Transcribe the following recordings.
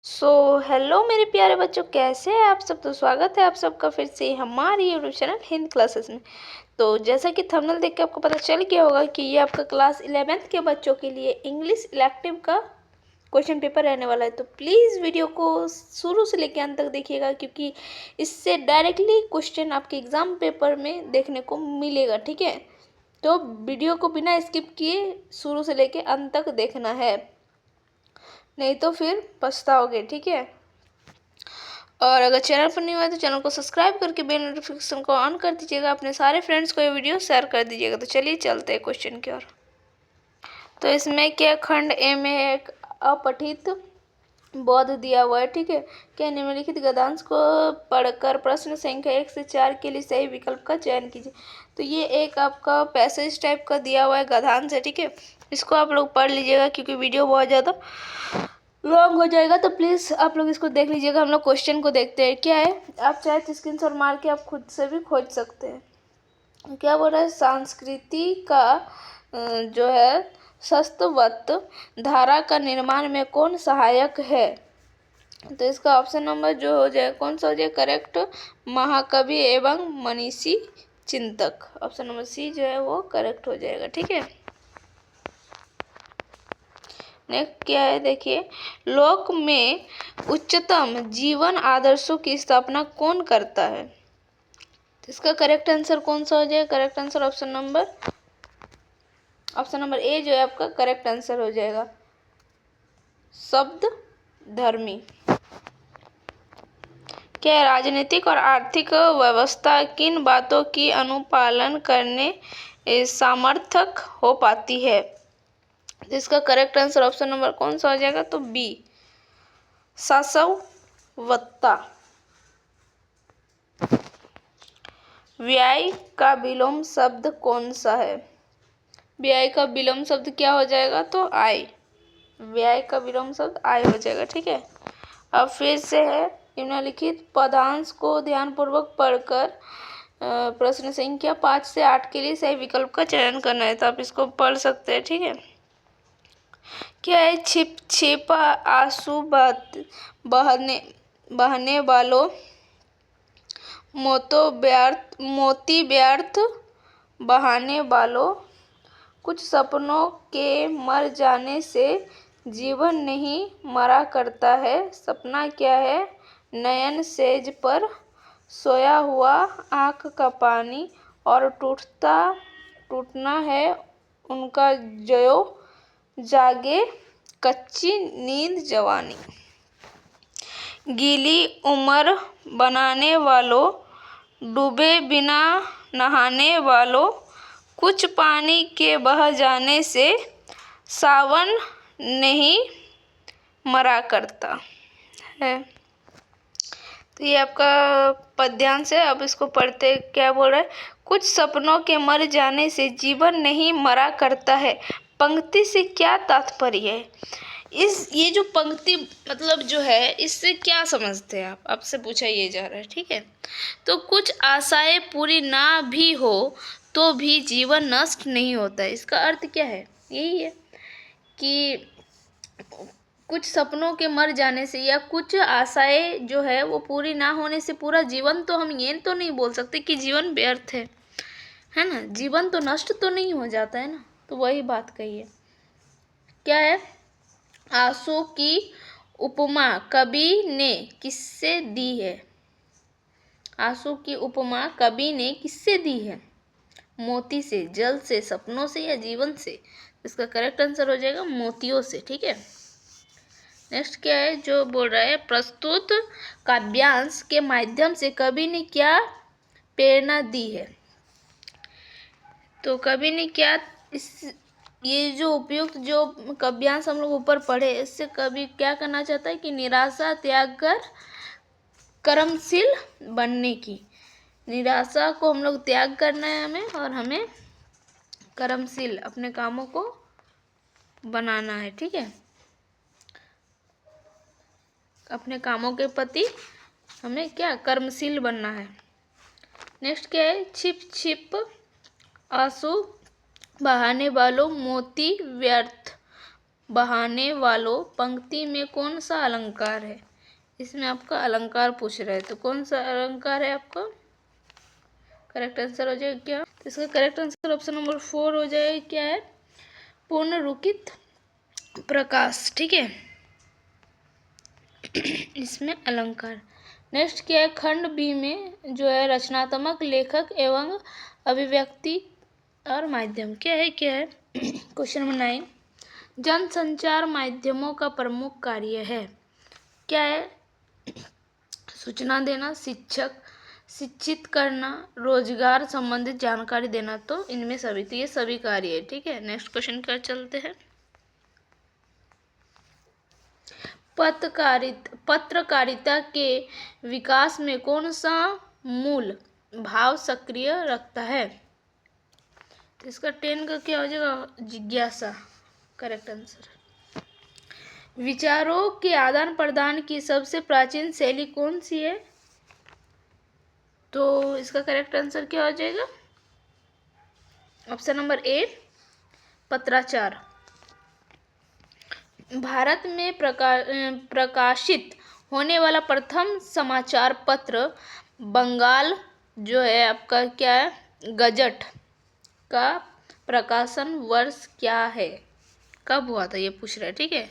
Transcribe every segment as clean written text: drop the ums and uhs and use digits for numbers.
So hello मेरे प्यारे बच्चों, कैसे हैं आप सब। तो स्वागत है आप सबका फिर से हमारी यूट्यूब चैनल हिंद क्लासेस में। तो जैसा कि थंबनेल देख के आपको पता चल गया होगा कि ये आपका क्लास 11th के बच्चों के लिए इंग्लिश इलेक्टिव का क्वेश्चन पेपर रहने वाला है। तो प्लीज़ वीडियो को शुरू से लेकर अंत तक देखिएगा, क्योंकि इससे डायरेक्टली क्वेश्चन आपके एग्ज़ाम पेपर में देखने को मिलेगा। ठीक है, तो वीडियो को बिना स्किप किए शुरू से लेकर अंत तक देखना है, नहीं तो फिर पछताओगे। ठीक है, और अगर चैनल पर नहीं हुआ तो चैनल को सब्सक्राइब करके बेल नोटिफिकेशन को ऑन कर दीजिएगा। अपने सारे फ्रेंड्स को ये वीडियो शेयर कर दीजिएगा। तो चलिए चलते हैं क्वेश्चन की ओर। तो इसमें क्या खंड ए में एक अपठित बोध दिया हुआ है। ठीक है, क्या निम्नलिखित गद्यांश को पढ़कर प्रश्न संख्या 1 से 4 के लिए सही विकल्प का चयन कीजिए। तो ये एक आपका पैसेज टाइप का दिया हुआ है गद्यांश है। ठीक है, इसको आप लोग पढ़ लीजिएगा, क्योंकि वीडियो बहुत ज़्यादा लॉन्ग हो जाएगा। तो प्लीज़ आप लोग इसको देख लीजिएगा। हम लोग क्वेश्चन को देखते हैं। क्या है, आप चाहे तो स्क्रीनशॉट मार के आप खुद से भी खोज सकते हैं। क्या बोल रहा है, संस्कृति का जो है सस्तवत धारा का निर्माण में कौन सहायक है। तो इसका ऑप्शन नंबर जो हो जाए कौन सा हो जाए करेक्ट, महाकवि एवं मनीषी चिंतक। ऑप्शन नंबर सी जो है वो करेक्ट हो जाएगा। ठीक है, नेक्स्ट क्या है, देखिए, लोक में उच्चतम जीवन आदर्शों की स्थापना कौन करता है। तो इसका करेक्ट आंसर कौन सा हो जाएगा, correct answer option number A जो है आपका करेक्ट आंसर हो जाएगा, शब्द धर्मी। क्या राजनीतिक और आर्थिक व्यवस्था किन बातों की अनुपालन करने सामर्थक हो पाती है। तो इसका करेक्ट आंसर ऑप्शन नंबर कौन सा हो जाएगा, तो बी, शासवत्ता। व्यय का विलोम शब्द कौन सा है। व्यय का विलोम शब्द क्या हो जाएगा, तो आय। व्यय का विलोम शब्द आय हो जाएगा। ठीक है, अब फिर से है, निम्नलिखित पदांश को ध्यानपूर्वक पढ़कर प्रश्न संख्या 5 से 8 के लिए सही विकल्प का चयन करना है। तो आप इसको पढ़ सकते हैं। ठीक है, क्या है, छिप छिप आंसू बहने बहने वालों मोती व्यर्थ बहाने वालों, कुछ सपनों के मर जाने से जीवन नहीं मरा करता है। सपना क्या है, नयन सेज पर सोया हुआ आँख का पानी, और टूटना है उनका जयो जागे कच्ची नींद जवानी। गीली उम्र बनाने वालों, डूबे बिना नहाने वालों, कुछ पानी के बह जाने से सावन नहीं मरा करता है। तो ये आपका पद्यांश है। अब इसको पढ़ते क्या बोल रहा है, कुछ सपनों के मर जाने से जीवन नहीं मरा करता है। पंक्ति से क्या तात्पर्य है। ये जो पंक्ति मतलब जो है, इससे क्या समझते हैं आप, आपसे पूछा ये जा रहा है। ठीक है, तो कुछ आशाएं पूरी ना भी हो तो भी जीवन नष्ट नहीं होता है। इसका अर्थ क्या है, यही है कि कुछ सपनों के मर जाने से या कुछ आशाएं जो है वो पूरी ना होने से पूरा जीवन, तो हम ये तो नहीं बोल सकते कि जीवन व्यर्थ है ना। जीवन तो नष्ट तो नहीं हो जाता है ना। तो वही बात कही है। क्या है, आंसू की उपमा कवि ने किससे दी है। आंसू की उपमा कवि ने किससे दी है, मोती से, जल से, सपनों से या जीवन से। इसका करेक्ट आंसर हो जाएगा मोतियों से। ठीक है, नेक्स्ट क्या है, जो बोल रहा है, प्रस्तुत काव्यांश के माध्यम से कवि ने क्या प्रेरणा दी है। तो कवि ने क्या ये जो उपयुक्त जो काव्यांश हम लोग ऊपर पढ़े, इससे कवि क्या करना चाहता है कि निराशा त्याग कर कर्मशील बनने की। निराशा को हम लोग त्याग करना है हमें, और हमें कर्मशील अपने कामों को बनाना है। ठीक है, अपने कामों के प्रति हमें क्या कर्मशील बनना है। नेक्स्ट क्या है, छिप छिप आंसू बहाने वालों मोती व्यर्थ बहाने वालों पंक्ति में कौन सा अलंकार है? इसमें आपका अलंकार पूछ रहा है, तो कौन सा अलंकार है आपका? करेक्ट आंसर हो जाएगा क्या? तो इसका करेक्ट आंसर ऑप्शन नंबर 4 हो जाएगा। क्या है? पुनरुक्ति प्रकाश। ठीक है, इसमें अलंकार। नेक्स्ट क्या है? खंड बी में जो है रचनात्मक लेखक एवं अभिव्यक्ति और माध्यम। क्या है? क्वेश्चन नंबर 9, जनसंचार माध्यमों का प्रमुख कार्य है। क्या है? सूचना देना, शिक्षित करना, रोजगार संबंधित जानकारी देना। तो इनमें सभी, तो ये सभी कार्य है। ठीक है, नेक्स्ट क्वेश्चन क्या चलते हैं। पत्रकारिता के विकास में कौन सा मूल भाव सक्रिय रखता है? तो इसका 10 का क्या हो जाएगा? जिज्ञासा। Correct answer. विचारों के आदान प्रदान की सबसे प्राचीन शैली कौन सी है? तो इसका करेक्ट आंसर क्या हो जाएगा? ऑप्शन नंबर ए, पत्राचार। भारत में प्रकाशित होने वाला प्रथम समाचार पत्र बंगाल जो है आपका क्या है? गजट का प्रकाशन वर्ष क्या है? कब हुआ था ये पूछ रहा है। ठीक है,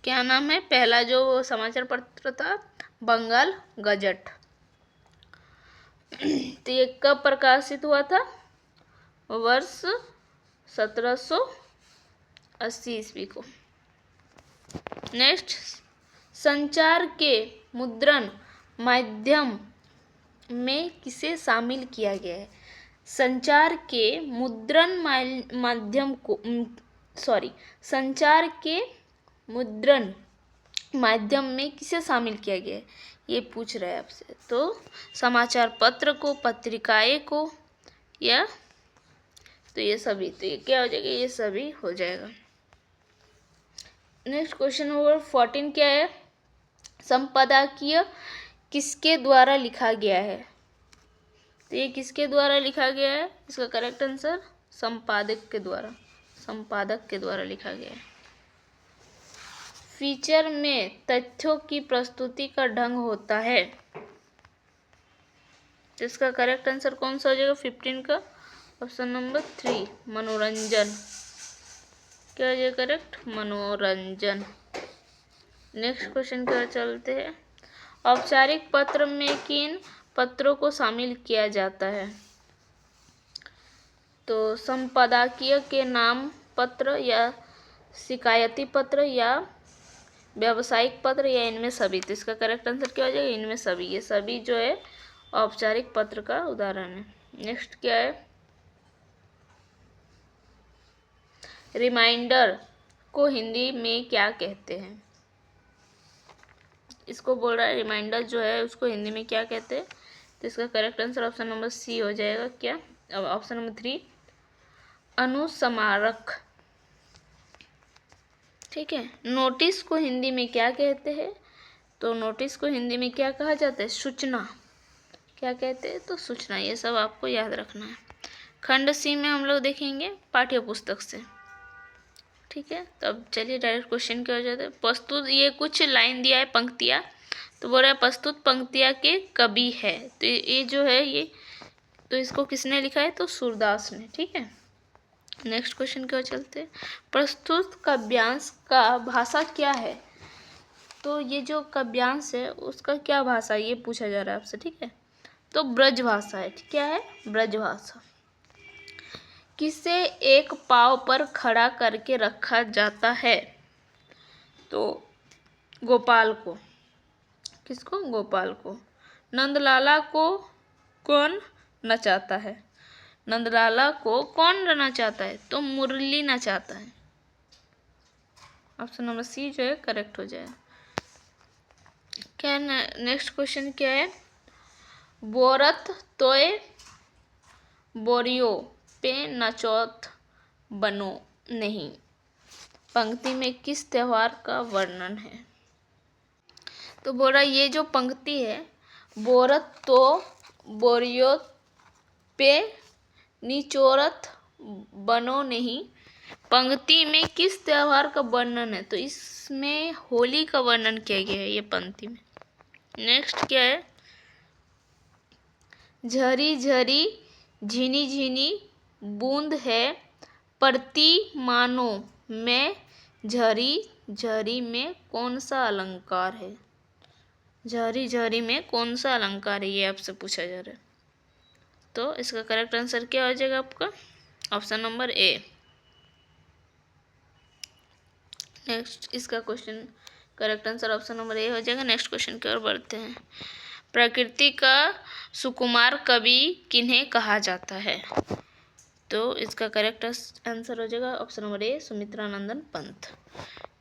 क्या नाम है? पहला जो समाचार पत्र था बंगाल गजट। तो ये कब प्रकाशित हुआ था? वर्ष 1780 ईस्वी को। नेक्स्ट, संचार के मुद्रण माध्यम में किसे शामिल किया गया है? संचार के मुद्रण माध्यम को संचार के मुद्रण माध्यम में किसे शामिल किया गया है, ये पूछ रहा है आपसे। तो समाचार पत्र को, पत्रिकाएं को, या तो ये सभी। तो ये क्या हो जाएगा? ये सभी हो जाएगा। नेक्स्ट क्वेश्चन नंबर 14 क्या है? संपादकीय किसके द्वारा लिखा गया है? तो ये किसके द्वारा लिखा गया है? इसका करेक्ट आंसर संपादक के द्वारा लिखा गया है। फीचर में तथ्यों की प्रस्तुति का ढंग होता है। तो इसका करेक्ट आंसर कौन सा हो जाएगा? 15 का ऑप्शन नंबर 3, मनोरंजन। क्या हो जाएगा करेक्ट? मनोरंजन। नेक्स्ट क्वेश्चन क्या चलते हैं। औपचारिक पत्र में किन पत्रों को शामिल किया जाता है? तो संपादकीय के नाम पत्र, या शिकायती पत्र, या व्यावसायिक पत्र, या इनमें सभी। तो इसका करेक्ट आंसर क्या हो जाएगा? इनमें सभी। ये सभी जो है औपचारिक पत्र का उदाहरण है। नेक्स्ट क्या है? रिमाइंडर को हिंदी में क्या कहते हैं? इसको बोल रहा है रिमाइंडर जो है उसको हिंदी में क्या कहते हैं? तो इसका correct answer option number C हो जाएगा। क्या? ऑप्शन नंबर 3, अनुस्मारक। ठीक है, नोटिस को हिंदी में क्या कहते हैं? तो नोटिस को हिंदी में क्या कहा जाता है? सूचना। क्या कहते हैं? तो सूचना। ये सब आपको याद रखना है। खंड सी में हम लोग देखेंगे पाठ्य पुस्तक से। ठीक है, तो अब चलिए डायरेक्ट क्वेश्चन क्या हो जाता है। प्रस्तुत, ये कुछ लाइन दिया है, पंक्तियाँ। तो बोल रहा है प्रस्तुत पंक्तियाँ के कवि है। तो ये जो है ये, तो इसको किसने लिखा है? तो सूरदास ने। ठीक है, नेक्स्ट क्वेश्चन क्या चलते हैं। प्रस्तुत काव्यांश का भाषा क्या है? तो ये जो काव्यांश है उसका क्या भाषा, ये पूछा जा रहा है आपसे। ठीक है, तो ब्रज भाषा है। क्या है? ब्रज भाषा। किसे एक पाँव पर खड़ा करके रखा जाता है? तो गोपाल को। किसको? गोपाल को। नंदलाला को कौन नचाता है? नंदलाला को कौन नचाता है? तो मुरली नचाता है। ऑप्शन नंबर सी जो है करेक्ट हो जाएगा। क्या नेक्स्ट क्वेश्चन क्या है? बोरत तोय बोरियो पे नचौत बनो नहीं, पंक्ति में किस त्योहार का वर्णन है? तो बोल रहा ये जो पंक्ति है, बोरत तो बोरियो पे निचोरत बनो नहीं, पंक्ति में किस त्योहार का वर्णन है? तो इसमें होली का वर्णन किया गया है ये पंक्ति में। नेक्स्ट क्या है? झरी झरी झिनी झिनी बूंद है प्रति मानो में, झरी झरी में कौन सा अलंकार है? झरी झरी में कौन सा अलंकार है, ये आपसे पूछा जा रहा है। तो इसका करेक्ट आंसर क्या हो जाएगा आपका? Option number A. नेक्स्ट इसका question correct answer option number A हो जाएगा। नेक्स्ट क्वेश्चन की ओर बढ़ते हैं। प्रकृति का सुकुमार कवि किन्हें कहा जाता है? तो इसका करेक्ट आंसर हो जाएगा option number A, Sumitranandan Pant.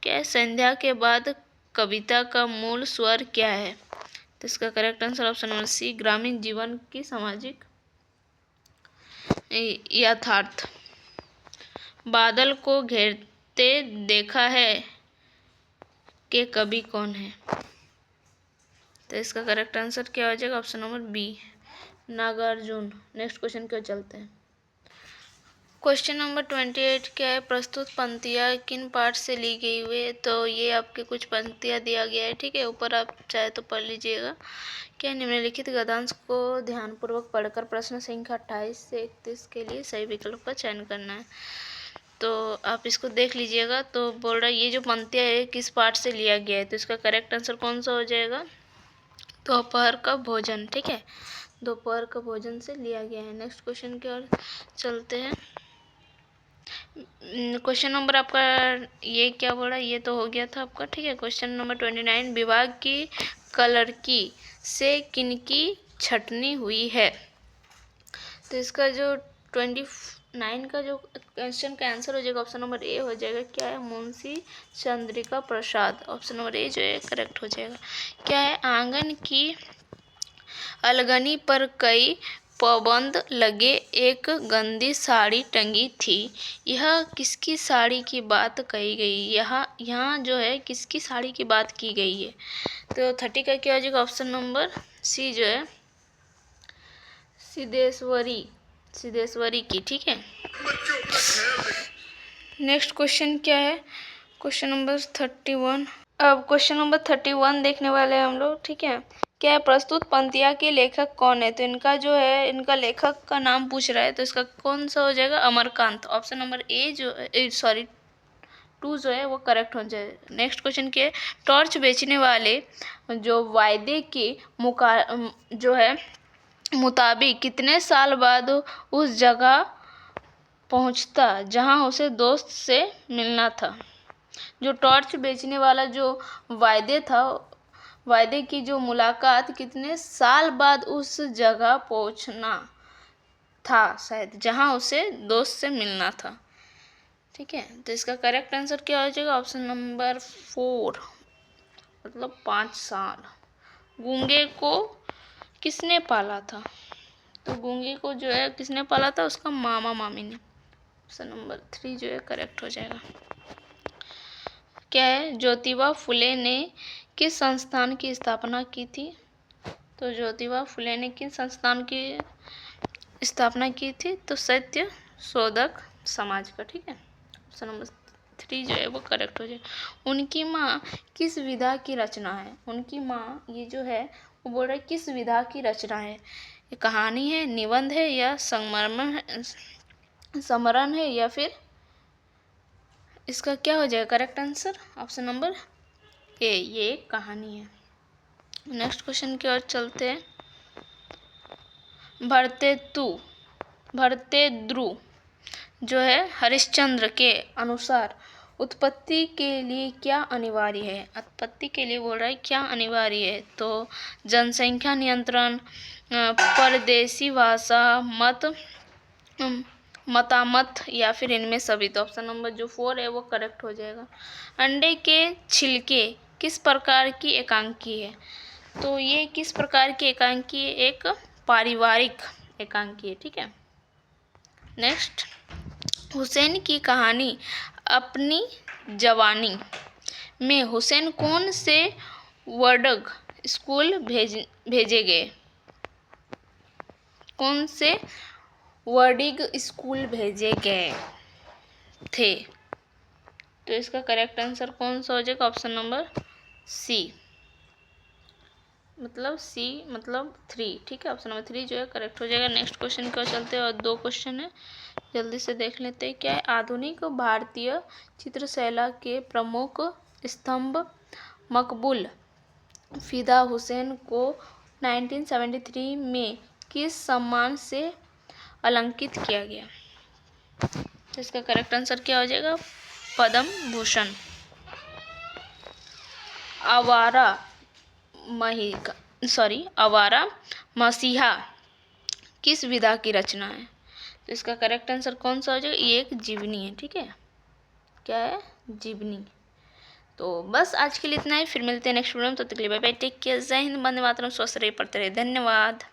क्या है? संध्या के बाद कविता का मूल स्वर क्या है? तो इसका correct answer option number C, ग्रामीण जीवन की सामाजिक यथार्थ। बादल को घेरते देखा है के कवि कौन है? तो इसका करेक्ट आंसर क्या हो जाएगा? Option number B, Nagarjun. Next question की ओर चलते हैं। क्वेश्चन नंबर 28 क्या है? प्रस्तुत पंक्तियाँ किन पाठ से ली गई हुई है? तो ये आपके कुछ पंक्तियाँ दिया गया है, ठीक है, ऊपर आप चाहे तो पढ़ लीजिएगा। क्या निम्नलिखित गद्यांश को ध्यानपूर्वक पढ़कर प्रश्न संख्या 28 से 31 के लिए सही विकल्प का चयन करना है। तो आप इसको देख लीजिएगा। तो बोल रहा है ये जो पंक्तियाँ है किस पाठ से लिया गया है? तो इसका करेक्ट आंसर कौन सा हो जाएगा? दोपहर का भोजन, ठीक है, दोपहर का भोजन से लिया गया है। नेक्स्ट क्वेश्चन की ओर चलते हैं। क्वेश्चन नंबर आपका ये क्या बोला? ये तो हो गया था आपका, ठीक है। क्वेश्चन नंबर 29, विभाग की कलरकी से किनकी छटनी हुई है? तो इसका जो 29 का जो क्वेश्चन का आंसर हो जाएगा ऑप्शन नंबर ए हो जाएगा। क्या है? Munshi Chandrika Prasad. Option number A जो है करेक्ट हो जाएगा। क्या है? आंगन की अलगनी पर कई पाबंद लगे एक गंदी साड़ी टंगी थी, यह किसकी साड़ी की बात कही गई? यहाँ जो है किसकी साड़ी की बात की गई है? तो 30 का क्या हो जाएगा? ऑप्शन नंबर सी जो है सिद्धेश्वरी की, ठीक है। नेक्स्ट क्वेश्चन क्या है? Question number 31। अब क्वेश्चन नंबर 31 देखने वाले हैं हम लोग, ठीक है। क्या है? प्रस्तुत पंक्तियाँ के लेखक कौन है? तो इनका जो है इनका लेखक का नाम पूछ रहा है, तो इसका कौन सा हो जाएगा? अमरकांत। ऑप्शन नंबर ए जो 2 जो है वो करेक्ट हो जाए। नेक्स्ट क्वेश्चन के टॉर्च बेचने वाले जो वायदे के जो है मुताबिक कितने साल बाद उस जगह पहुंचता जहां उसे दोस्त से मिलना था? जो टॉर्च बेचने वाला जो वायदे की जो मुलाकात कितने साल बाद उस जगह पहुंचना था शायद जहां उसे दोस्त से मिलना था, ठीक है। तो इसका करेक्ट आंसर क्या हो जाएगा? ऑप्शन नंबर 4 मतलब 5 साल। गूंगे को किसने पाला था? तो गूंगे को जो है किसने पाला था? उसका मामा मामी ने। ऑप्शन नंबर 3 जो है करेक्ट हो जाएगा। क्या है? ज्योतिबा फुले ने किस संस्थान की स्थापना की थी? तो ज्योतिबा फुले ने किस संस्थान की स्थापना की थी? तो सत्य शोधक समाज का, ठीक है। ऑप्शन नंबर 3 जो है वो करेक्ट हो जाएगा। उनकी माँ किस विधा की रचना है? उनकी माँ ये जो है वो बोल रहा है किस विधा की रचना है? ये कहानी है, निबंध है, या समरण है, या फिर इसका क्या हो जाएगा correct answer? Option number A, ये कहानी है। नेक्स्ट क्वेश्चन की ओर चलते हैं। भरतेंदु जो है हरिश्चंद्र के अनुसार उत्पत्ति के लिए क्या अनिवार्य है? उत्पत्ति के लिए बोल रहा है क्या अनिवार्य है? तो जनसंख्या नियंत्रण, परदेशी भाषा, मतामत, या फिर इनमें सभी। तो ऑप्शन नंबर जो 4 है वो करेक्ट हो जाएगा। अंडे के छिलके किस प्रकार की एकांकी है? तो ये किस प्रकार की एकांकी है? एक पारिवारिक एकांकी है, ठीक है। नेक्स्ट, हुसैन की कहानी अपनी जवानी में हुसैन कौन से वर्डिंग स्कूल भेजे गए? कौन से वर्डिंग स्कूल भेजे गए थे? तो इसका करेक्ट आंसर कौन सा हो जाएगा? ऑप्शन नंबर सी, मतलब 3। ठीक है, ऑप्शन नंबर 3 जो है करेक्ट हो जाएगा। नेक्स्ट क्वेश्चन की ओर चलते हैं और 2 क्वेश्चन है, जल्दी से देख लेते हैं। क्या है? आधुनिक भारतीय चित्रशैला के प्रमुख स्तंभ मकबूल फिदा हुसैन को 1973 में किस सम्मान से अलंकृत किया गया? तो इसका करेक्ट आंसर क्या हो जाएगा? पद्म भूषण। आवारा मसीहा किस विधा की रचना है? तो इसका करेक्ट आंसर कौन सा हो जाएगा? ये एक जीवनी है। ठीक है, क्या है? जीवनी। तो बस आज के लिए इतना ही, फिर मिलते हैं नेक्स्ट वीडियो में। तो तक के लिए बाय बाय, टेक केयर, जय हिंद, वंदे मातरम, स्वस्थ रहिए, पढ़ते रहिए, धन्यवाद।